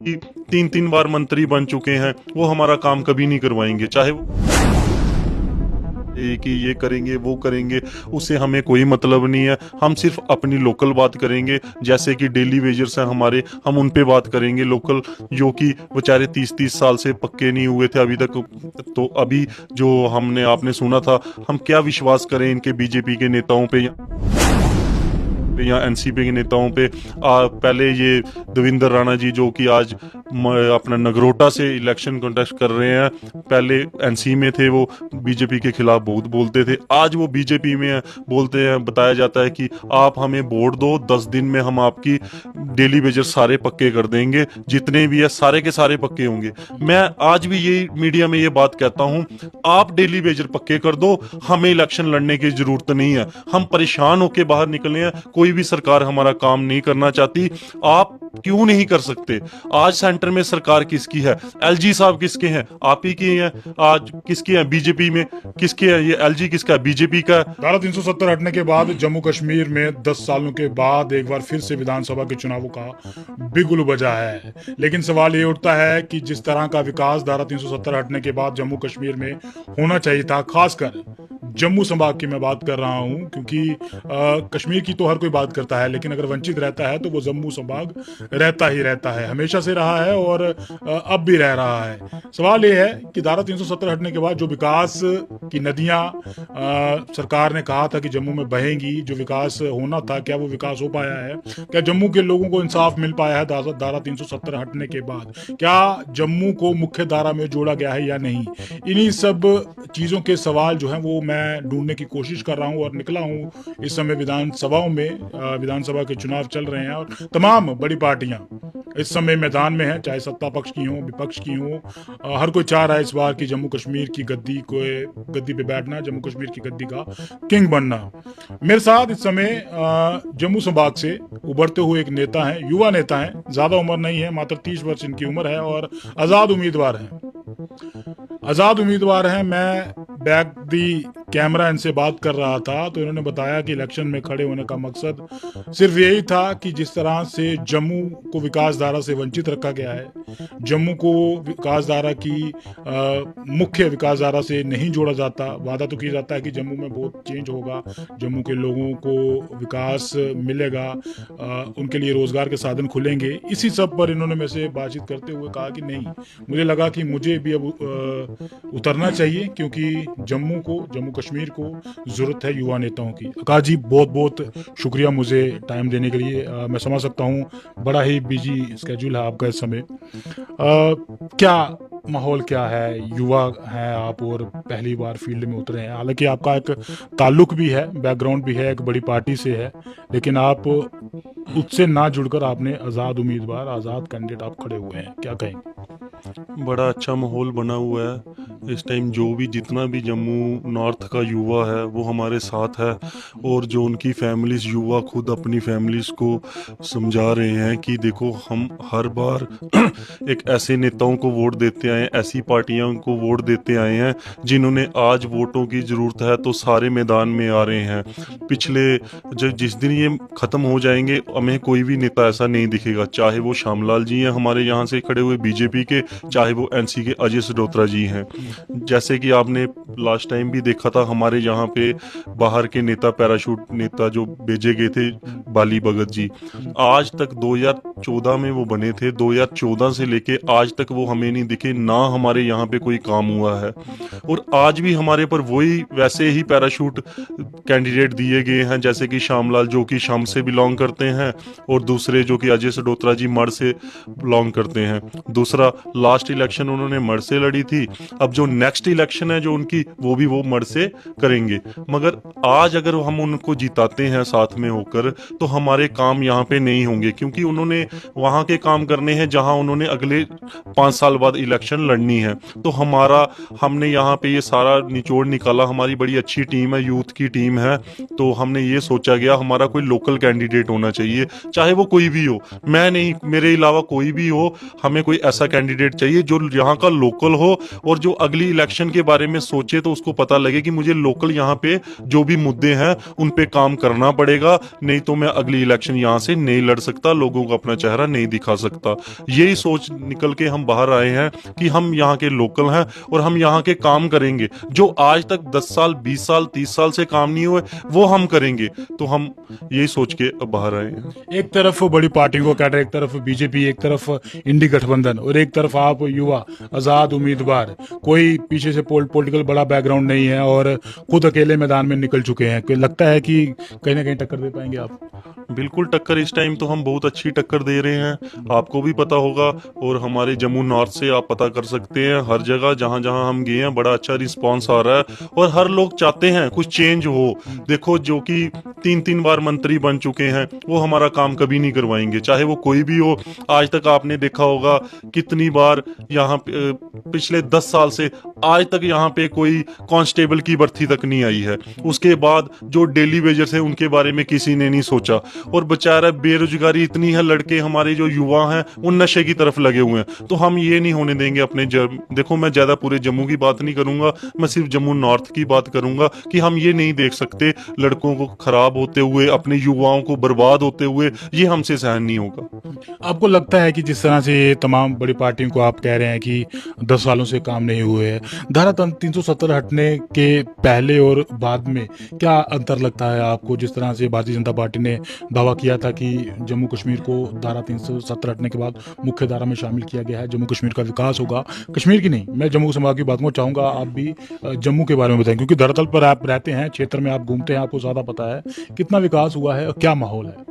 कि 3-3 बार मंत्री बन चुके हैं, वो हमारा काम कभी नहीं करवाएंगे, चाहे वो कि ये करेंगे वो करेंगे, उससे हमें कोई मतलब नहीं है। हम सिर्फ अपनी लोकल बात करेंगे, जैसे कि डेली वेजर्स हैं हमारे, हम उन पे बात करेंगे लोकल, जो कि बेचारे 30-30 साल से पक्के नहीं हुए थे अभी तक। तो अभी जो हमने आपने सुना था, हम क्या विश्वास करें इनके बीजेपी के नेताओं पे या एनसीपी के नेताओं पे। पहले ये देवेंद्र राणा जी, जो कि आज अपना नगरोटा से इलेक्शन कंटेस्ट कर रहे हैं, पहले एनसी में थे, वो बीजेपी के खिलाफ बहुत बोलते थे, आज वो बीजेपी में हैं, बोलते हैं, बताया जाता है कि आप हमें वोट दो, 10 दिन में हम आपकी डेली वेजर सारे पक्के कर देंगे, जितने भी है सारे के सारे पक्के होंगे। मैं आज भी ये मीडिया में ये बात कहता हूं, आप डेली वेजर पक्के कर दो, हमें इलेक्शन लड़ने की जरूरत नहीं है। हम परेशान होकर बाहर निकले हैं, कोई भी सरकार हमारा काम नहीं करना चाहती, आप क्यों नहीं कर सकते? आज सेंटर में सरकार किसकी है? एलजी साहब किसके हैं? आप ही के हैं। आज किसके हैं बीजेपी में? किसके हैं? ये एलजी किसका है? बीजेपी का। धारा 370 हटने के बाद जम्मू कश्मीर में 10 सालों के बाद एक बार फिर से विधानसभा के चुनावों का बिगुल बजा है। लेकिन सवाल ये उठता है कि जिस तरह का विकास धारा 370 हटने के बाद जम्मू कश्मीर में होना चाहिए था, खासकर जम्मू संभाग की मैं बात कर रहा हूं, क्योंकि कश्मीर की तो हर कोई बात करता है, लेकिन अगर वंचित रहता है तो वो जम्मू संभाग रहता ही रहता है, हमेशा से रहा है और अब भी रह रहा है। सवाल ये है कि धारा 370 हटने के बाद जो विकास की नदियां सरकार ने कहा था कि जम्मू में बहेंगी, जो विकास होना था, क्या वो विकास हो पाया है? क्या जम्मू के लोगों को इंसाफ मिल पाया है धारा 370 हटने के बाद? क्या जम्मू को मुख्य धारा में जोड़ा गया है या नहीं? इन्हीं सब चीजों के सवाल जो हैं वो मैं ढूंढने की कोशिश कर रहा हूं और निकला हूं। इस समय विधानसभाओं में विधानसभा के चुनाव चल रहे हैं और तमाम बड़ी पार्टियां इस समय मैदान में है, चाहे सत्ता पक्ष की हो विपक्ष की हो। हर कोई चाह रहा है इस बार कि जम्मू कश्मीर की गद्दी पे बैठना, जम्मू कश्मीर की गद्दी का किंग बनना। मेरे साथ इस समय जम्मू संभाग से उभरते हुए एक नेता है, युवा नेता है, ज्यादा उम्र नहीं है, मात्र 30 वर्ष इनकी उम्र है और आजाद उम्मीदवार हैं। मैं बैक दी कैमरा इनसे बात कर रहा था तो इन्होंने बताया कि इलेक्शन में खड़े होने का मकसद सिर्फ यही था कि जिस तरह से जम्मू को विकास धारा से वंचित रखा गया है, जम्मू को विकास धारा की मुख्य विकास धारा से नहीं जोड़ा जाता। वादा तो किया जाता है कि जम्मू में बहुत चेंज होगा, जम्मू के लोगों को विकास मिलेगा, उनके लिए रोजगार के साधन खुलेंगे। इसी सब पर इन्होंने मेरे से बातचीत करते हुए कहा कि नहीं, मुझे लगा कि मुझे भी अब उतरना चाहिए, क्योंकि जम्मू कश्मीर को जरूरत है युवा नेताओं की। आकाश जी, बहुत बहुत शुक्रिया मुझे टाइम देने के लिए। मैं समझ सकता हूँ बड़ा ही बिजी स्केड्यूल है आपका इस समय। क्या माहौल क्या है? युवा हैं आप और पहली बार फील्ड में उतरे हैं, हालांकि आपका एक ताल्लुक भी है, बैकग्राउंड भी है, एक बड़ी पार्टी से है, लेकिन आप उससे ना जुड़कर आपने आज़ाद उम्मीदवार, आज़ाद कैंडिडेट आप खड़े हुए हैं, क्या कहेंगे? बड़ा अच्छा माहौल बना हुआ है इस टाइम। जो भी जितना भी जम्मू नॉर्थ का युवा है वो हमारे साथ है, और जो उनकी फैमिलीज, युवा खुद अपनी फैमिलीज को समझा रहे हैं कि देखो, हम हर बार एक ऐसे नेताओं को वोट देते आए हैं, ऐसी पार्टियों को वोट देते आए हैं जिन्होंने आज वोटों की ज़रूरत है तो सारे मैदान में आ रहे हैं। पिछले जिस दिन ये ख़त्म हो जाएंगे, हमें कोई भी नेता ऐसा नहीं दिखेगा, चाहे वो श्यामलाल जी हैं हमारे यहाँ से खड़े हुए बीजेपी के, चाहे वो एनसी के अजय सडोत्रा जी हैं। जैसे कि आपने लास्ट टाइम भी देखा था, हमारे यहाँ पे बाहर के नेता, पैराशूट नेता जो भेजे गए थे, बाली भगत जी, आज तक 2014 में वो बने थे, 2014 से लेके आज तक वो हमें नहीं दिखे, ना हमारे यहाँ पे कोई काम हुआ है। और आज भी हमारे पर वही वैसे ही पैराशूट कैंडिडेट दिए गए हैं, जैसे कि श्यामलाल जो कि शाम से बिलोंग करते हैं, और दूसरे जो कि अजय सडोत्रा जी मड़ से बिलोंग करते हैं। दूसरा, लास्ट इलेक्शन उन्होंने मड़ से लड़ी थी, अब जो नेक्स्ट इलेक्शन है जो उनकी, वो भी वो मड़ से करेंगे। मगर आज अगर हम उनको जिताते हैं साथ में होकर, तो हमारे काम यहाँ पे नहीं होंगे, क्योंकि उन्होंने वहाँ के काम करने हैं जहाँ उन्होंने अगले 5 साल बाद इलेक्शन लड़नी है। तो हमने यहाँ पे ये सारा निचोड़ निकाला, हमारी बड़ी अच्छी टीम है, यूथ की टीम है, तो हमने ये सोचा गया हमारा कोई लोकल कैंडिडेट होना चाहिए चाहिए, चाहे वो कोई भी हो, मैं नहीं, मेरे अलावा कोई भी हो, हमें कोई ऐसा कैंडिडेट चाहिए जो यहाँ का लोकल हो और जो अगली इलेक्शन के बारे में सोचे तो उसको पता लगे कि मुझे लोकल यहाँ पे जो भी मुद्दे हैं उन पे काम करना पड़ेगा, नहीं तो मैं अगली इलेक्शन यहाँ से नहीं लड़ सकता, लोगों को अपना चेहरा नहीं दिखा सकता। यही सोच निकल के हम बाहर आए हैं कि हम यहाँ के लोकल हैं और हम यहाँ के काम करेंगे, जो आज तक 10 साल 20 साल 30 साल से काम नहीं हुए वो हम करेंगे। तो हम यही सोच के अब बाहर आए हैं। एक तरफ बड़ी पार्टियों को कैडर, एक तरफ बीजेपी, एक तरफ इंडी गठबंधन और एक तरफ आप युवा आजाद उम्मीदवार, कोई पीछे से पॉलिटिकल बड़ा बैकग्राउंड नहीं है और खुद अकेले मैदान में निकल चुके हैं। लगता है कि कहीं ना कहीं टक्कर दे पाएंगे आप? बिल्कुल टक्कर, इस टाइम तो हम बहुत अच्छी टक्कर दे रहे हैं, आपको भी पता होगा और हमारे जम्मू नॉर्थ से आप पता कर सकते हैं, हर जगह जहां जहां हम गए हैं बड़ा अच्छा रिस्पांस आ रहा है और हर लोग चाहते हैं कुछ चेंज हो। देखो, जो कि 3-3 बार मंत्री बन चुके हैं वो हमारा काम कभी नहीं करवाएंगे, चाहे वो कोई भी हो। आज तक आपने देखा होगा कितनी बार यहाँ पिछले 10 साल से आज तक यहाँ पे कोई कांस्टेबल की भर्ती तक नहीं आई है। उसके बाद जो डेली वेजर्स हैं उनके बारे में किसी ने नहीं सोचा और बेचारा बेरोजगारी इतनी है, लड़के हमारे जो युवा हैं वो नशे की तरफ लगे हुए हैं। तो हम ये नहीं होने देंगे अपने देखो, मैं ज्यादा पूरे जम्मू की बात नहीं करूंगा, मैं सिर्फ जम्मू नॉर्थ की बात करूंगा कि हम ये नहीं देख सकते लड़कों को खराब होते हुए, अपने युवाओं को बर्बाद होते हुए, ये हमसे सहन नहीं होगा। आपको लगता है कि जिस तरह से ये तमाम बड़ी पार्टियों को आप कह रहे हैं कि 10 सालों से काम नहीं हुए है, धारा 370 हटने के पहले और बाद में क्या अंतर लगता है आपको? जिस तरह से भारतीय जनता पार्टी ने दावा किया था कि जम्मू कश्मीर को धारा 370 हटने के बाद मुख्य धारा में शामिल किया गया है, जम्मू कश्मीर का विकास होगा, कश्मीर की नहीं, मैं जम्मू संभाग की बात को चाहूँगा, आप भी जम्मू के बारे में बताएं क्योंकि धरातल पर आप रहते हैं, क्षेत्र में आप घूमते हैं, आपको ज़्यादा पता है कितना विकास हुआ है और क्या माहौल है।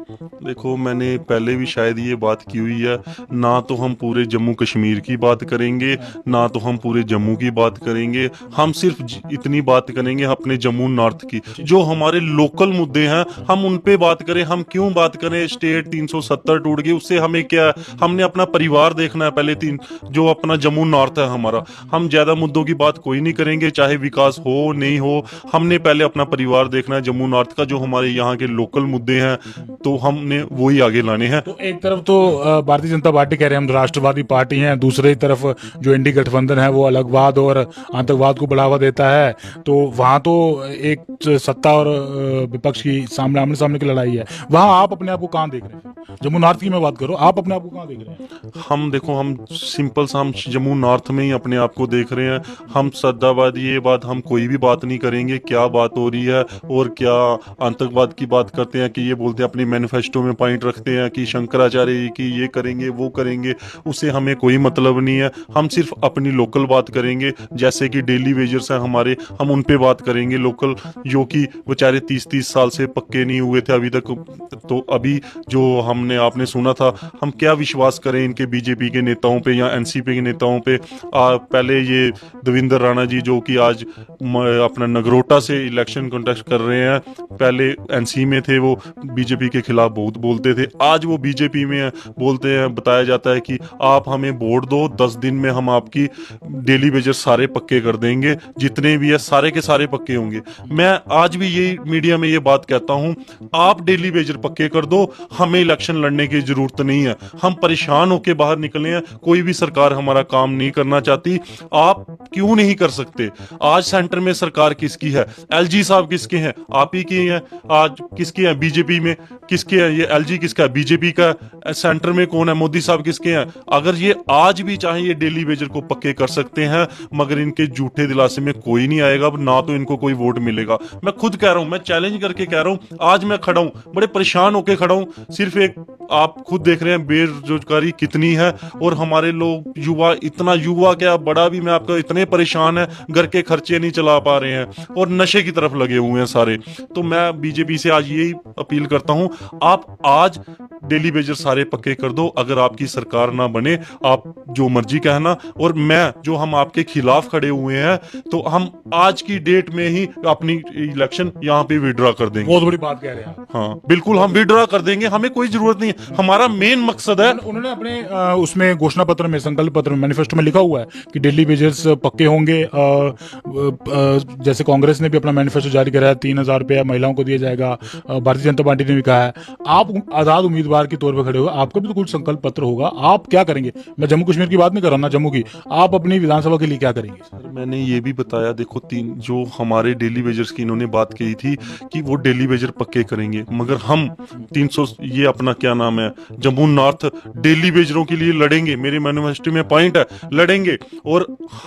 देखो, मैंने पहले भी शायद ये बात की हुई है, ना तो हम पूरे जम्मू कश्मीर की बात करेंगे, ना तो हम पूरे जम्मू की बात करेंगे, हम सिर्फ इतनी बात करेंगे अपने जम्मू नॉर्थ की। जो हमारे लोकल मुद्दे हैं हम उन पे बात करें। हम क्यों बात करें स्टेट 370 टूट गई, उससे हमें क्या? हमने अपना परिवार देखना है पहले। जो अपना जम्मू नॉर्थ है हमारा, हम ज्यादा मुद्दों की बात कोई नहीं करेंगे, चाहे विकास हो नहीं हो, हमने पहले अपना परिवार देखना है जम्मू नॉर्थ का। जो हमारे यहाँ के लोकल मुद्दे हैं तो हमने वही आगे लाने हैं। तो एक तरफ तो भारतीय जनता पार्टी कह रहे हैं हम राष्ट्रवादी पार्टी हैं, दूसरी तरफ जो इंडी गठबंधन है वो अलगवाद और आतंकवाद को बढ़ावा देता है, तो वहां तो एक सत्ता और विपक्ष की आमने सामने की लड़ाई है। वहां आप अपने आप को कहां देख रहे हैं? जम्मू नॉर्थ की मैं बात करूं, आप अपने आप को कहां देख रहे हैं? हम देखो, हम सिंपल सा हम जम्मू नॉर्थ में ही अपने आप को देख रहे हैं। हम सद्दावादी ये बात हम कोई भी बात नहीं करेंगे, क्या बात हो रही है और क्या आतंकवाद की बात करते हैं कि ये बोलते हैं अपने मैनिफेस्टो में पॉइंट रखते हैं कि शंकराचार्य की ये करेंगे वो करेंगे, उससे हमें कोई मतलब नहीं है। हम सिर्फ अपनी लोकल बात करेंगे, जैसे कि डेली वेजर्स हैं हमारे, हम उन पे बात करेंगे लोकल, जो कि बेचारे 30-30 साल से पक्के नहीं हुए थे अभी तक। तो अभी जो हमने आपने सुना था, हम क्या विश्वास करें इनके बीजेपी के नेताओं पे या एनसीपी के नेताओं पे? पहले ये देवेंद्र राणा जी जो कि आज अपना नगरोटा से इलेक्शन कंटेस्ट कर रहे हैं, पहले एनसी में थे, वो बीजेपी के खिलाफ बहुत बोलते थे, आज वो बीजेपी में है, बोलते हैं, बताया जाता है कि आप हमें वोट दो, 10 दिन में हम आपकी डेली वेजर सारे पक्के कर देंगे, जितने भी है सारे के सारे पक्के होंगे। मैं आज भी ये मीडिया में ये बात कहता हूं, आप डेली वेजर पक्के कर दो, हमें इलेक्शन लड़ने की जरूरत नहीं है। हम परेशान होकर बाहर निकले हैं, कोई भी सरकार हमारा काम नहीं करना चाहती, आप क्यों नहीं कर सकते? आज सेंटर में सरकार किसकी है? एलजी साहब किसके हैं? आप ही की हैं। आज किसके हैं? बीजेपी में किसके हैं? ये एलजी किसका है? बीजेपी का। सेंटर में कौन है? मोदी साहब किसके हैं? अगर ये आज भी चाहे ये डेली वेजर को पक्के कर सकते हैं, मगर इनके झूठे दिलासे में कोई नहीं आएगा, ना तो इनको कोई वोट मिलेगा। मैं खुद कह रहा हूं, मैं चैलेंज करके कह रहा हूं, आज मैं खड़ा हूं, बड़े परेशान होकर खड़ा हूं। सिर्फ एक आप खुद देख रहे हैं बेरोजगारी कितनी है और हमारे लोग युवा, इतना युवा क्या बड़ा भी मैं आपका, इतने परेशान है, घर के खर्चे नहीं चला पा रहे हैं और नशे की तरफ लगे हुए हैं सारे। तो मैं बीजेपी से आज यही अपील करता हूं, आप आज डेली वेजर सारे पक्के कर दो, अगर आपकी सरकार ना बने आप जो मर्जी कहना, और मैं जो हम आपके खिलाफ खड़े हुए हैं तो हम आज की डेट में ही अपनी इलेक्शन यहाँ पे विड्रॉ कर देंगे। बहुत बड़ी बात कह रहे हैं आप। हाँ बिल्कुल, हम विड्रॉ कर देंगे, हमें कोई जरूरत नहीं है, हमारा मेन मकसद है। उन्होंने अपने उसमें घोषणा पत्र में, संकल्प पत्र में, मैनिफेस्टो में लिखा हुआ है कि डेली वेजेस पक्के होंगे। जैसे कांग्रेस ने भी अपना मैनिफेस्टो जारी करा है, 3,000 रुपया महिलाओं को दिया जाएगा। भारतीय जनता पार्टी ने भी कहा है। आप आजाद उम्मीदवार के तौर पर खड़े हो, आपका भी तो कुछ संकल्प पत्र होगा, आप क्या करेंगे? मैं जम्मू कश्मीर की बात नहीं कर रहा ना, जम्मू की, आप अपनी विधानसभा के लिए क्या करेंगे? सर मैंने ये भी बताया, देखो तीन जो हमारे डेली वेजर्स की इन्होंने बात कही थी कि वो डेली वेजर पक्के करेंगे, मगर हम 300 ये अपना क्या नाम है जम्मू नॉर्थ डेली वेजरों के लिए लड़ेंगे, मेरे मैनिफेस्टो में पॉइंट है, लड़ेंगे। और हम